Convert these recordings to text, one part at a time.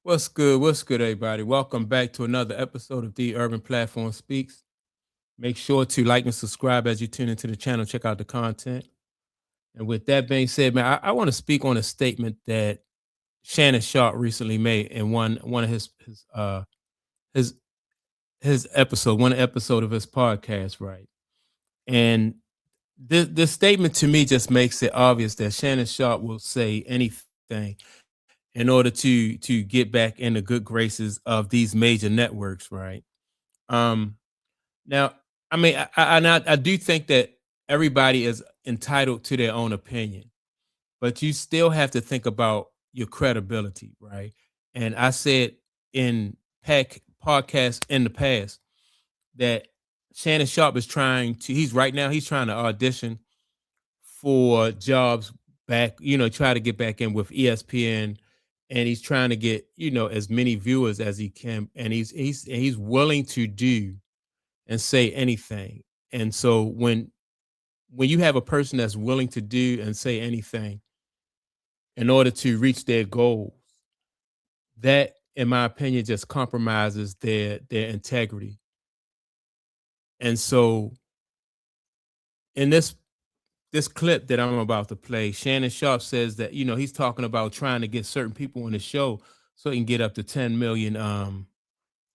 What's good? What's good, everybody? Welcome back to another episode of The Urban Platform Speaks. Make sure to like and subscribe as you tune into the channel. Check out the content. And with that being said, man, I want to speak on a statement that Shannon Sharpe recently made in one of his one episode of his podcast, right? And this statement to me just makes it obvious that Shannon Sharpe will say anything in order to get back in the good graces of these major networks, right? Um, Now, I mean, I do think that everybody is entitled to their own opinion, but you still have to think about your credibility, right? And I said in podcasts in the past that Shannon Sharpe is he's trying to audition for jobs back, try to get back in with ESPN, and he's trying to get, as many viewers as he can, and he's willing to do and say anything. And so when you have a person that's willing to do and say anything in order to reach their goals, that, in my opinion, just compromises their integrity. And so in this clip that I'm about to play, Shannon Sharpe says that, he's talking about trying to get certain people on the show so he can get up to 10 million,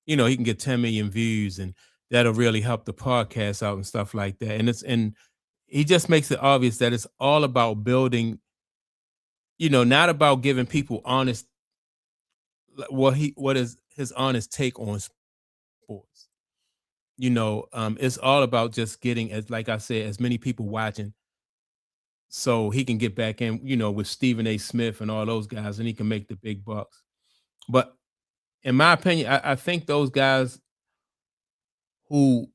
he can get 10 million views, and that'll really help the podcast out and stuff like that. And he just makes it obvious that it's all about building, not about giving people honest, what is his honest take on sports. It's all about just getting, as like I said, as many people watching so he can get back in, with Stephen A. Smith and all those guys, and he can make the big bucks. But in my opinion, I think those guys who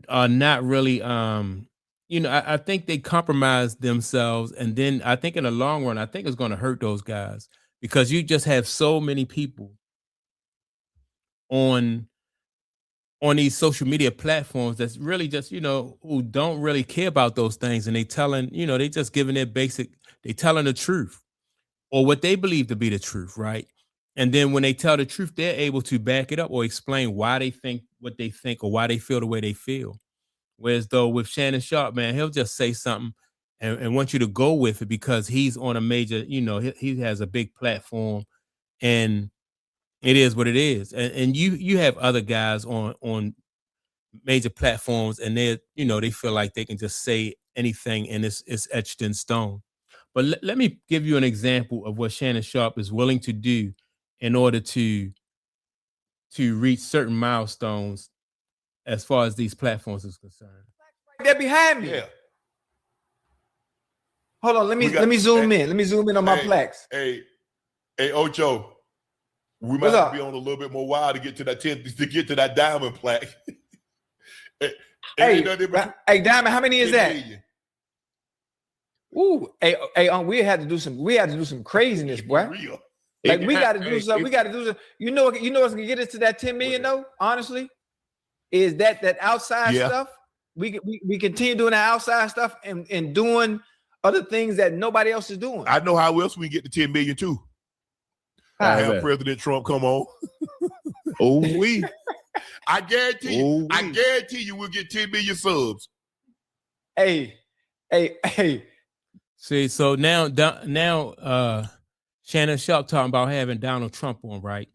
are not really, I think they compromise themselves, and then I think in the long run, I think it's going to hurt those guys, because you just have so many people on these social media platforms that's really just, who don't really care about those things, and they just giving they telling the truth or what they believe to be the truth, right? And then when they tell the truth, they're able to back it up or explain why they think what they think or why they feel the way they feel. Whereas though with Shannon Sharpe, man, he'll just say something and want you to go with it because he's on a major, he has a big platform, and it is what it is. And you have other guys on major platforms, and they feel like they can just say anything and it's etched in stone. But let me give you an example of what Shannon Sharpe is willing to do in order to reach certain milestones as far as these platforms is concerned. Right there behind me. Yeah. Hold on, let me zoom in. Let me zoom in on my plaques. Hey, Ocho, we might have to be on a little bit more wild to get to that diamond plaque. Hey, Diamond, how many is that? Million. Ooh, we had to do some craziness, boy. Real. Like we got to do something. We got to do something. You know what's gonna get us to that 10 million though? Honestly, is that outside stuff. We continue doing that outside stuff and doing other things that nobody else is doing. I know how else we get to 10 million too. Have President Trump come on. I guarantee you we'll get 10 million subs. Hey. See, so now Shannon Sharpe talking about having Donald Trump on, right?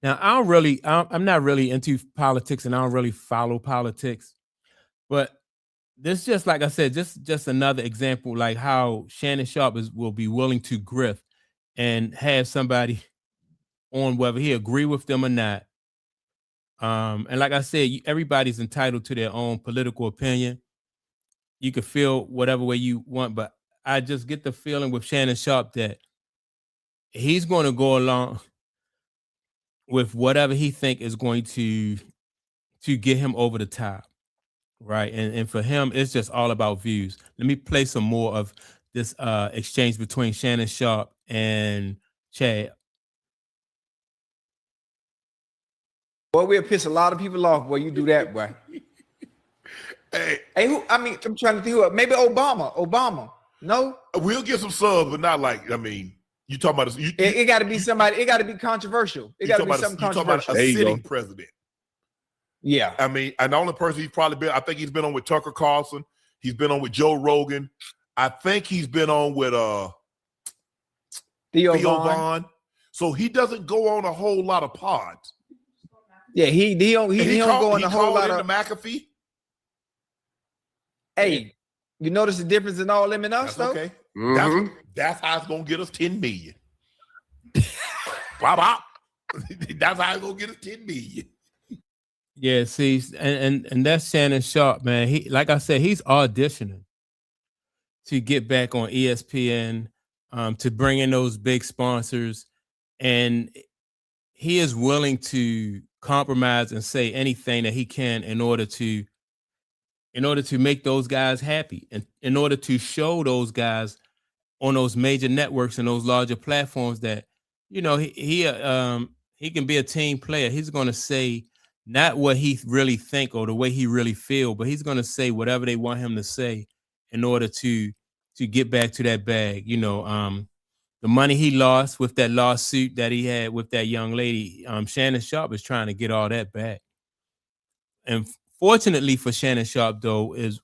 Now, I'm not really into politics, and I don't really follow politics, but this, just like I said, just another example, like how Shannon Sharpe will be willing to grift and have somebody on whether he agree with them or not. And like I said, everybody's entitled to their own political opinion. You can feel whatever way you want, but I just get the feeling with Shannon Sharpe that he's going to go along with whatever he think is going to get him over the top, right? And for him, it's just all about views. Let me play some more of this exchange between Shannon Sharpe and Chad. Boy, we'll piss a lot of people off. Boy, you do that, boy. Hey, who? I mean, I'm trying to think who. Maybe Obama. No, we'll get some subs, but not like. I mean, You talking about it got to be somebody. It got to be controversial. It got to be something controversial. A sitting president. Yeah. I mean, and the only person he's probably been, I think he's been on with Tucker Carlson. He's been on with Joe Rogan. I think he's been on with Theo Vaughn. So he doesn't go on a whole lot of pods. Yeah, he don't go on a whole lot of McAfee. Hey, you notice the difference in all them and us, though? Okay. Mm-hmm. That's how it's gonna get us 10 million. Bop. That's how it's gonna get us 10 million. Yeah, see, and that's Shannon Sharpe, man. He, like I said, he's auditioning to get back on ESPN, to bring in those big sponsors, and he is willing to compromise and say anything that he can in order to make those guys happy, and in order to show those guys on those major networks and those larger platforms that, you know, he can be a team player. He's going to say not what he really think or the way he really feel, but he's going to say whatever they want him to say in order to get back to that bag. You know, the money he lost with that lawsuit that he had with that young lady, Shannon Sharpe is trying to get all that back. And fortunately for Shannon Sharpe, though, is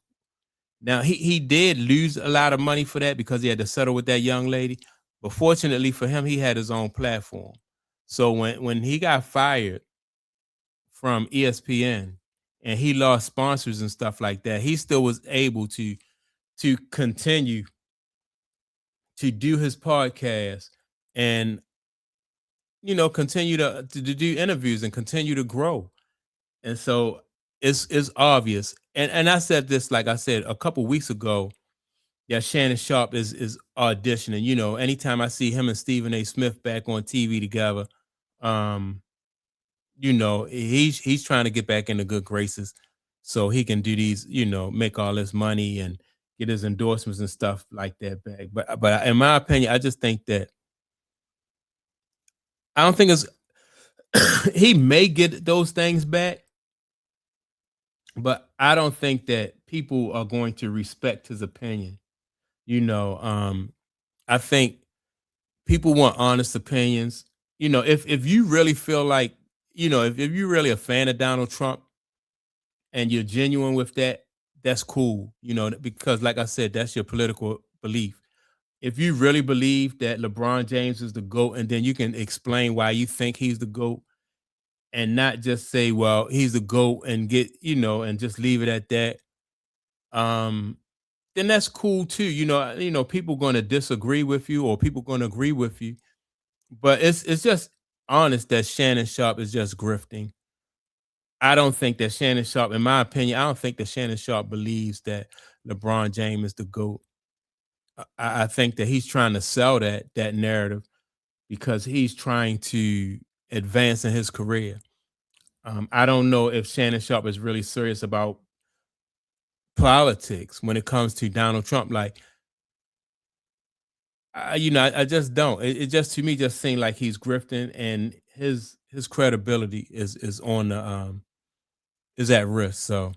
now he did lose a lot of money for that because he had to settle with that young lady. But fortunately for him, he had his own platform. So when he got fired from ESPN and he lost sponsors and stuff like that, he still was able to continue to do his podcast and, you know, continue to do interviews and continue to grow. And so it's obvious. And I said this, like I said, a couple weeks ago, yeah, Shannon Sharpe is auditioning. You know, anytime I see him and Stephen A. Smith back on TV together, you know, he's trying to get back into good graces so he can do these, you know, make all this money and get his endorsements and stuff like that back. But in my opinion, I just think that I don't think it's he may get those things back, but I don't think that people are going to respect his opinion. You know, I think people want honest opinions. You know, if you really feel like, you know, if you're really a fan of Donald Trump and you're genuine with that, that's cool. You know, because like I said, that's your political belief. If you really believe that LeBron James is the GOAT, and then you can explain why you think he's the GOAT and not just say, well, he's the GOAT and get, you know, and just leave it at that. Then that's cool too. You know, people going to disagree with you or people going to agree with you, but it's just honest that Shannon Sharpe is just grifting. I don't think that Shannon Sharpe, in my opinion, I don't think that Shannon Sharpe believes that LeBron James is the GOAT. I think that he's trying to sell that narrative because he's trying to advance in his career. I don't know if Shannon Sharpe is really serious about politics when it comes to Donald Trump. Like, you know, I just don't. It just, to me, just seemed like he's grifting, and his credibility is on the is at risk. So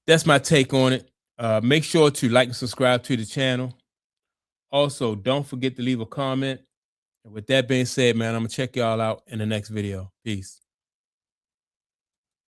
that's my take on it. Make sure to like and subscribe to the channel. Also, don't forget to leave a comment. And with that being said, man, I'm gonna check y'all out in the next video. Peace.